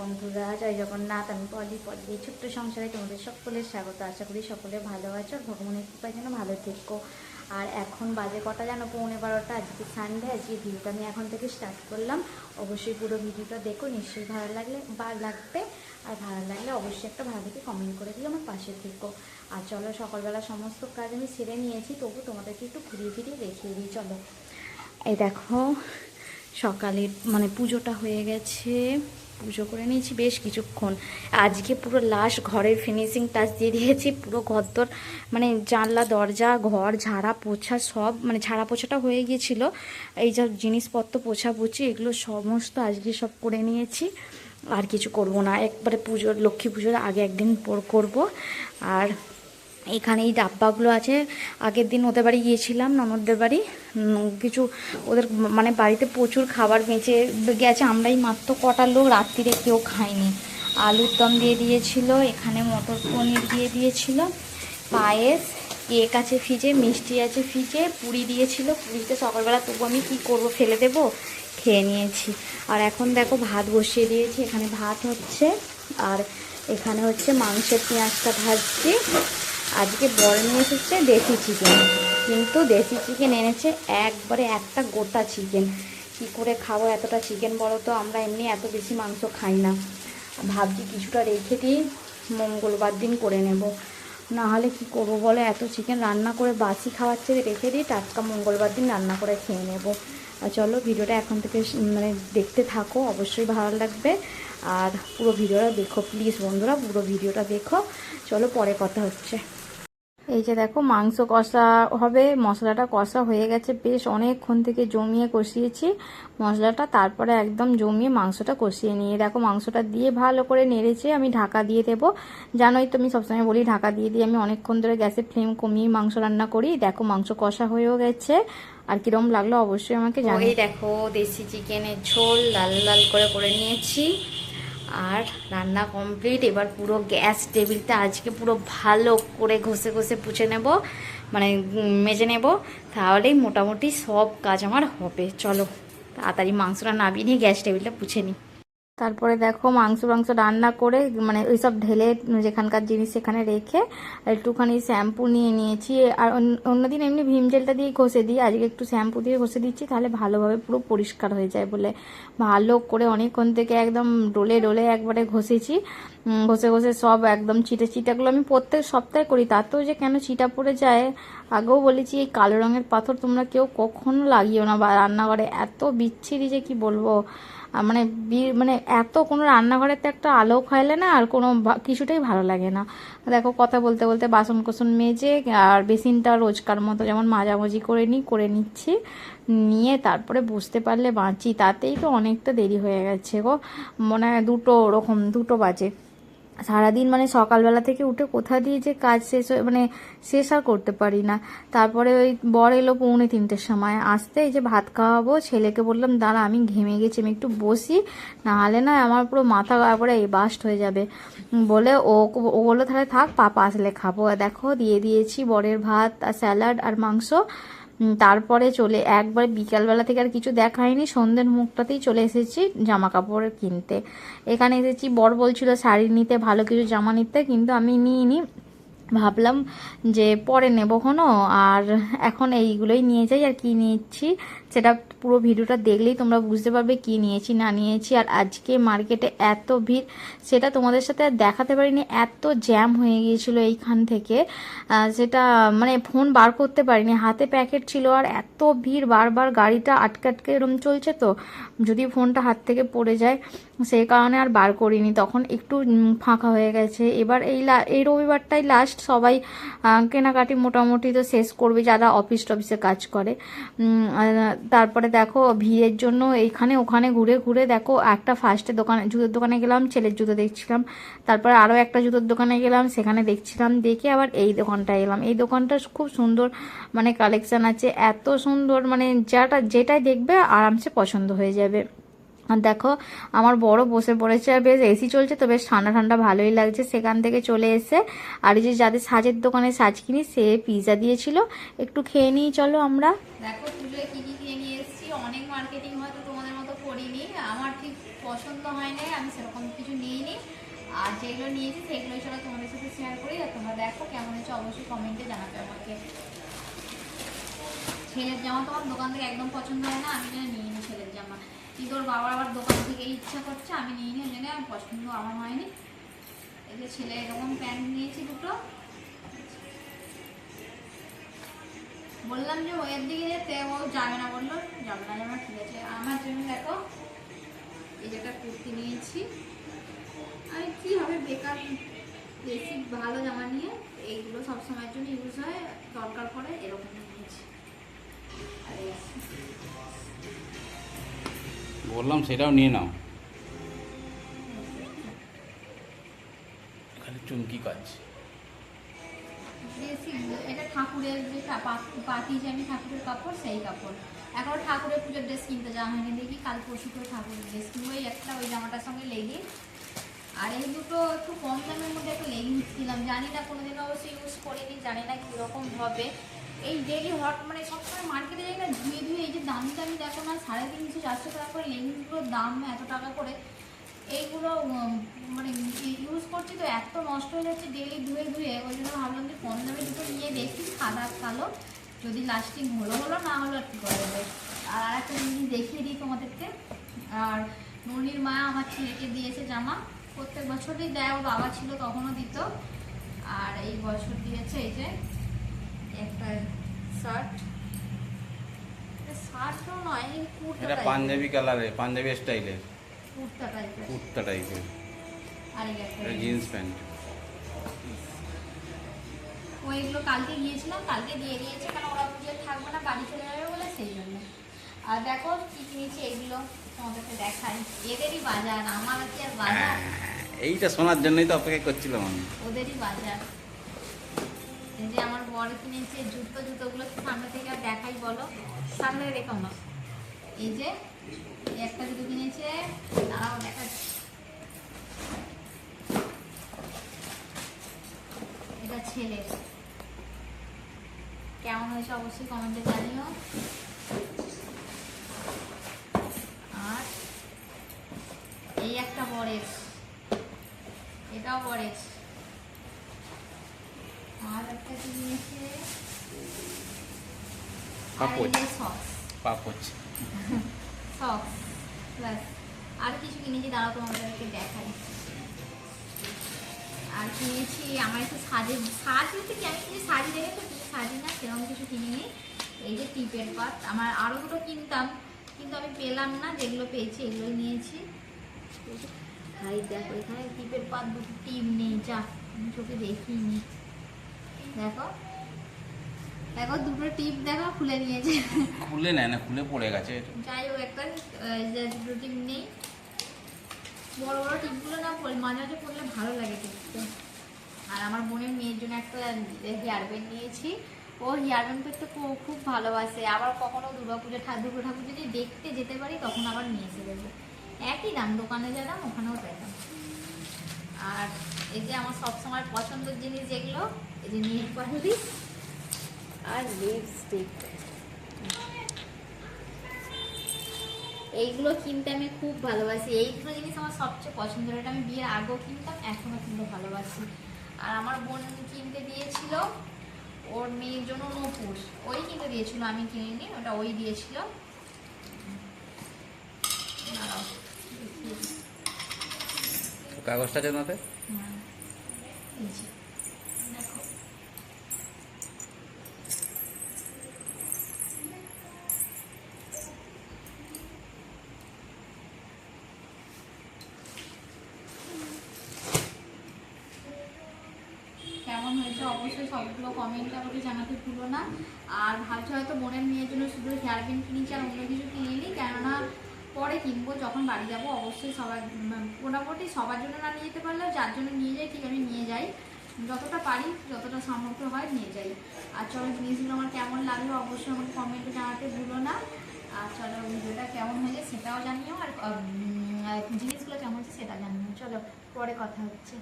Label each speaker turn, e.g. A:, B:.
A: বন্ধুরা, জয় জগন্নাথ। আমি পলি এই ছোট্ট সংসারে তোমাদের সকলের স্বাগত। আশা করি সকলে ভালো আছো আর ভগবানের কৃপায় যেন ভালো থেকো। আর এখন বাজে কটা জানো, 11:15। আজকে সানডে। আজকে ভিডিওটা আমি এখন থেকে স্টার্ট করলাম। অবশ্যই পুরো ভিডিওটা দেখো, নিশ্চয়ই ভালো লাগবে। আর ভালো লাগলে অবশ্যই একটা ভালো দেখে কমেন্ট করে দিও, আমার পাশে থেকো। আর চলো, সকালবেলা সমস্ত কাজ আমি সেরে নিয়েছি, তবু তোমাদেরকে একটু ঘুরিয়ে ফিরিয়ে দেখিয়ে দিই। চলো, এই দেখো সকালে পুজোটা হয়ে গেছে, পুজো করে নিয়েছি বেশ কিছুক্ষণ। আজকে পুরো লাস্ট ঘরের ফিনিশিং টাচ দিয়ে দিয়েছি। পুরো ঘরদোর জানলা দরজা ঘর ঝাড়া পোছা সব ঝাড়া পোছাটা হয়ে গিয়েছিল। এই যা জিনিসপত্র পোছাপুছি এগুলো সমস্ত আজকে সব করে নিয়েছি। আর কিছু করব না, একবারে লক্ষ্মী পুজোর আগে একদিন পর করব। আর এখানে এই ডাব্বাগুলো আছে, আগের দিন ওদের বাড়ি গিয়েছিলাম, ননদদের বাড়ি। কিছু ওদের বাড়িতে প্রচুর খাবার বেঁচে গেছে। আমরাই মাত্র কটা লোক, রাত্রিরে কেউ খায়নি। আলুর দম দিয়ে দিয়েছিল, এখানে মটর পনির দিয়ে দিয়েছিল, পায়েস, কেক আছে ফ্রিজে, মিষ্টি আছে ফ্রিজে, পুরি দিয়েছিল। পুরিতে সকালবেলা তবু আমি কী করবো, ফেলে দেবো, খেয়ে নিয়েছি। আর এখন দেখো ভাত বসিয়ে দিয়েছি, এখানে ভাত হচ্ছে। আর এখানে হচ্ছে মাংসের পেঁয়াজটা ভাজছি। আজকে বড় নিয়ে এসেছে দেশি চিকেন, কিন্তু দেশি চিকেন এনেছে একবারে একটা গোটা চিকেন। কি করে খাবো এতটা চিকেন বলো তো? আমরা এমনি এত বেশি মাংস খাই না। ভাবছি কিছুটা রেখে দিই, মঙ্গলবার দিন করে নেব। না হলে কী করবো বলো, এত চিকেন রান্না করে বাসি খাওয়ার চেয়ে রেখে দিই, টাটকা মঙ্গলবার দিন রান্না করে খেয়ে নেব। আর চলো, ভিডিওটা এখন থেকে দেখতে থাকো, অবশ্যই ভালো লাগবে। আর পুরো ভিডিওটা দেখো প্লিজ বন্ধুরা, পুরো ভিডিওটা দেখো। চলো, পরে কথা হচ্ছে। এই যে দেখো মাংস কষা হবে, মশলাটা কষা হয়ে গেছে, বেশ অনেকক্ষণ থেকে জমিয়ে কষিয়েছি মশলাটা। তারপরে একদম জমিয়ে মাংসটা কষিয়ে নিয়ে দেখো মাংসটা দিয়ে ভালো করে নেড়েছে। আমি ঢাকা দিয়ে দেবো, জানোই তো আমি সবসময় বলি ঢাকা দিয়ে দিয়ে আমি অনেকক্ষণ ধরে গ্যাসের ফ্লেম কমিয়ে মাংস রান্না করি। দেখো মাংস কষা হয়েও গেছে। আর কিরম লাগলো অবশ্যই আমাকে জানাও। এই দেখো দেশি চিকেনের ঝোল লাল লাল করে নিয়েছি। আর রান্না কমপ্লিট। এবার পুরো গ্যাস টেবিলটা আজকে পুরো ভালো করে ঘষে পুছে নেব, মেজে নেব। তাহলেই মোটামুটি সব কাজ আমার হবে। চলো তাড়াতাড়ি মাংসটা নামিয়ে নিয়ে গ্যাস টেবিলটা পুছে নিই। তারপরে দেখো মাংস রান্না করে ওইসব ঢেলে যেখানকার জিনিস সেখানে রেখে একটুখানি শ্যাম্পু নিয়ে নিয়েছি। আর অন্যদিন এমনি ভীম জেলটা দিয়ে ঘষে দিই, আজকে একটু শ্যাম্পু দিয়ে ঘষে দিচ্ছি, তাহলে ভালোভাবে পুরো পরিষ্কার হয়ে যায় বলে। ভালো করে অনেকক্ষণ থেকে একদম ডোলে একবারে ঘষেছি। ঘষে সব একদম চিটাগুলো আমি প্রত্যেক সপ্তাহে করি, তাতেও যে কেন চিটা পড়ে যায়। আগেও বলেছি এই কালো রঙের পাথর তোমরা কেউ কখনো লাগিও না বা রান্নাঘরে, এত বিচ্ছিরি যে কি বলবো। এত কোনো রান্নাঘরে তো একটা আলো খাইলে না আর কোনো কিছুটাই ভালো লাগে না। দেখো কথা বলতে বলতে বাসন কোসন মেজে আর বেসিনটা রোজকার মতো যেমন মাজামাজি করে নিচ্ছি। নিয়ে তারপরে বুঝতে পারলে বাঁচি, তাতেই তো অনেকটা দেরি হয়ে গেছে গো। দুটো বাজে। সারাদিন সকালবেলা থেকে উঠে কোথা দিয়ে যে কাজ শেষ আর করতে পারি না। তারপরে ওই বর এলো 2:45-র সময়। আসতে এই যে ভাত খাওয়াবো, ছেলেকে বললাম দাঁড়া আমি ঘেমে গেছি, আমি একটু বসি, না হলে না আমার পুরো মাথা একবারে বাস্ট হয়ে যাবে বলে ও বললো তাহলে থাক, পাপা আসলে খাবো। দেখো দিয়ে দিয়েছি বরের ভাত আর স্যালাড আর মাংস। তারপরে একবার বিকালবেলা থেকে আর কিছু দেখায়নি, সন্ধ্যের মুখটাতেই চলে এসেছি জামা কাপড় কিনতে। এখানে এসেছি, বর বলছিল শাড়ি নিতে, ভালো কিছু জামা নিতে, কিন্তু আমি নিইনি, ভাবলাম যে পরে নেব কোনো। আর এখন এইগুলোই নিয়ে যাই। আর কি নিয়েছি সেটা পুরো ভিডিওটা দেখলেই তোমরা বুঝতে পারবে কি নিয়েছি না নিয়েছি। আর আজকে মার্কেটে এত ভিড়, সেটা তোমাদের সাথে আর দেখাতে পারিনি, এত জ্যাম হয়ে গিয়েছিল এইখান থেকে, সেটা ফোন বার করতে পারিনি, হাতে প্যাকেট ছিল আর এত ভিড়, বারবার গাড়িটা আটকে এরম চলছে, তো যদি ফোনটা হাত থেকে পড়ে যায় সেই কারণে আর বার করিনি। তখন একটু ফাঁকা হয়ে গেছে। এবার এই রবিবারটাই লাস্ট, সবাই কেনাকাটি মোটামুটি তো শেষ করবে যারা অফিসে কাজ করে। তারপরে দেখো ভিড়ের জন্য এইখানে ওখানে ঘুরে দেখো একটা ফার্স্টে জুতোর দোকানে গেলাম, ছেলের জুতো দেখছিলাম। তারপরে আরও একটা জুতোর দোকানে গেলাম, সেখানে দেখছিলাম, দেখে আবার এই দোকানটায় এলাম। এই দোকানটা খুব সুন্দর কালেকশান আছে, এত সুন্দর যেটাই দেখবে আরামসে পছন্দ হয়ে যাবে। আর দেখো আমার বড় বসে পড়েছে, আর বেশ এসি চলছে তো বেশ ঠান্ডা ভালোই লাগছে। সেখান থেকে চলে এসে আর এই যে যাদের সাজের দোকানে সাজ কিনি, সে পিৎজা দিয়েছিল, একটু খেয়ে নিই। চলো আমরা দেখো পুজোয় কি কিনে নিয়ে এসেছি। অনেক মার্কেট
B: মার্কেটিং হয়তো তোমাদের মতো করিনি, আমার ঠিক পছন্দ হয় নাই, আমি সেরকম কিছু নিইনি। আর যেগুলো নিয়েছি সেগুলোই সেটা তোমাদের সাথে শেয়ার করি। আর তোমরা দেখো কেমন হয়েছে অবশ্যই কমেন্টে জানাবে আমাকে। ছেলের জামা তোমার দোকান থেকে একদম পছন্দ হয় না, আমি যেন নিয়ে নিই ছেলের জামা, কিন্তু ওর বাবার আবার দোকান থেকে ইচ্ছা করছে, আমি নিয়ে নিই, ওই জন্য পছন্দ আমার হয়নি। এই যে ছেলে এরকম প্যান্ট নিয়েছি দুটো, বললাম যে ওয়ের দিকে যেতে, ও যাবে না, বললো যাবে না, ঠিক আছে। আমার জন্য দেখো এই যে একটা কুর্তি নিয়েছি, আমি কি হবে বেকার বেশি ভালো জামা নিয়ে, এইগুলো সবসময়ের জন্য ইউজ হয়, দরকার পড়ে, এরকম নিয়েছি। আর
C: বললাম সেটাও নিয়ে নাও, খালি চুমকি কাজ।
B: এটা ঠাকুরের যে পাতি, যে আমি ঠাকুরের কাপড়, সেই কাপড়। এখন ঠাকুরের পুজোর ড্রেস কিনতে যাওয়া হয়নি, দেখি কাল পরশু করে ঠাকুরের ড্রেস কিনবো। ওই একটা ওই জামাটার সঙ্গে লেগে, আর এই দুটো একটু কম দামের মধ্যে একটা লেগিংস কিনলাম, জানি না কোনোদিন অবশ্যই ইউজ করিনি, জানি না কীরকম হবে। এই ডেলি হট মানে সবসময় মার্কেটে যাই না, ধুয়ে ধুয়ে এই যে দামি দামি দেখো না, 350-400 টাকা করে লেগিংসগুলোর দাম, এত টাকা করে। এইগুলো মানে ইউজ করছি তো এত নষ্ট হয়ে যাচ্ছে ডেলি ধুয়ে ধুয়ে, ওই জন্য ভাবলাম যে কম দামে দুটো নিয়ে দেখি, সাদা কালো, যদি লাস্টিং হলো হলো, না হলো আর কি করা যাবে। আর একটা জিনিস দেখিয়ে দিই তোমাদেরকে, আর ননির মা আমার ছেলেকে দিয়েছে জামা, প্রত্যেক বছরই দেয়, ওর বাবা ছিল তখনও দিত, আর এই বছর দিয়েছে এই যে একটা শার্ট, শার্টও নয়,
C: এটা পাঞ্জাবি কালারে, পাঞ্জাবি স্টাইলের
B: কুর্তা টাইপের,
C: কুর্তা টাইপের,
B: আর একটা
C: জিন্স প্যান্ট।
B: ওইগুলো কালকে গিয়েছিলাম, কালকে দিয়ে দিয়েছে, কারণ ওরা পুজো থাকবে না, বাড়ি চলে যাবে বলে, সেই জন্য। আর দেখো কি কিনেছি, এইগুলো তোমাদেরকে দেখাই, এদেরই বাজার, আমার কি আর বাজার,
C: এইটা শোনার জন্যই তো অপেক্ষা করছিলাম আমি।
B: ওদেরই বাজার। এই যে আমার বড় কিনেছে জুতোগুলো সামনে থেকে আর দেখাই, বলো সামনে রেখো না। এই যে একটা জুতো কিনেছে, দাঁড়াও দেখাচ্ছি, এটা ছেলের, কেমন হয়েছে অবশ্যই কমেন্টে জানিও। আর এই একটা বরের, এটাও বরের। আর একটা কি নিয়েছে,
C: পাপোচ
B: সক্স প্লাস আর কিছু কিনেছি, দাঁড়াও তোমাদেরকে দেখাই। আর কিনেছি আমার একটু সাজ বলতে কি, আমি কিছু সাজি দেখে তো কিছু সাজি না, সেরকম কিছু কিনিনি। এই যে টিপের পাত, আমার আরও দুটো কিনতাম কিন্তু আমি পেলাম না, যেগুলো পেয়েছি এগুলোই নিয়েছি। হাই দেখো এখানে টিপের পাত, দুটো টিপ নেই, যা আমি চোখে দেখিনি, দেখো দেখো দুটো টিপ দেখো খুলে নিয়েছে,
C: খুলে নেয় না, খুলে পড়ে গেছে।
B: যাই হোক একটা দুটো টিপ নেই, বড় বড় টিপগুলো না মাঝে মাঝে পড়লে ভালো লাগে দেখতে। আর আমার বোনের মেয়ের জন্য একটা হেয়ার ব্যান্ড নিয়েছি, ও হেয়ার ব্যান্ড করতে খুব ভালোবাসে, আবার কখনো দুর্গা ঠাকুর যদি দেখতে যেতে পারি তখন আবার নিয়ে এসে দেবো, একই দাম, দোকানে যা দাম ওখানেও তাই দাম। আর এই যে আমার সবসময় পছন্দের জিনিস যেগুলো, এই যে নেল পালিশ আর লিপস্টিক, এইগুলো কিনতে আমি খুব ভালোবাসি, এই দুটো জিনিস আমার সবচেয়ে পছন্দের, এটা আমি বিয়ের আগেও কিনতাম, এখনও কিনতে ভালোবাসি। আর আমার বোন কিনতে দিয়েছিল ওর মেয়ের জন্য নূপুর, ওই কিনতে দিয়েছিল, আমি কিনিনি, ওটা ওই দিয়েছিল।
C: কাগজটা জানাতে,
B: দেখো কেমন হয়েছে অবশ্যই সবগুলো কমেন্টে আমাকে জানাতে ভুলো না। আর ভাবছি হয়তো বোনের মেয়ের জন্য শুধু হেয়ার ব্যান্ড কিনেছি, আর অন্য কিছু কিনিনি, কেননা পরে কিনবো যখন বাড়ি যাবো, অবশ্যই সবার মোটামুটি সবার জন্য না নিয়ে যেতে পারলেও যার জন্য নিয়ে যাই, ঠিক আমি নিয়ে যাই, যতটা পারি যতটা সামর্থ্য হয় নিয়ে যাই। আর চলো জিনিসগুলো আমার কেমন লাগলো অবশ্যই আমাকে কমেন্টে জানাতে ভুলো না। আর চলো ভিডিওটা কেমন হয়েছে সেটাও জানিও, আর জিনিসগুলো কেমন হচ্ছে সেটা জানিও। চলো পরে কথা হচ্ছে।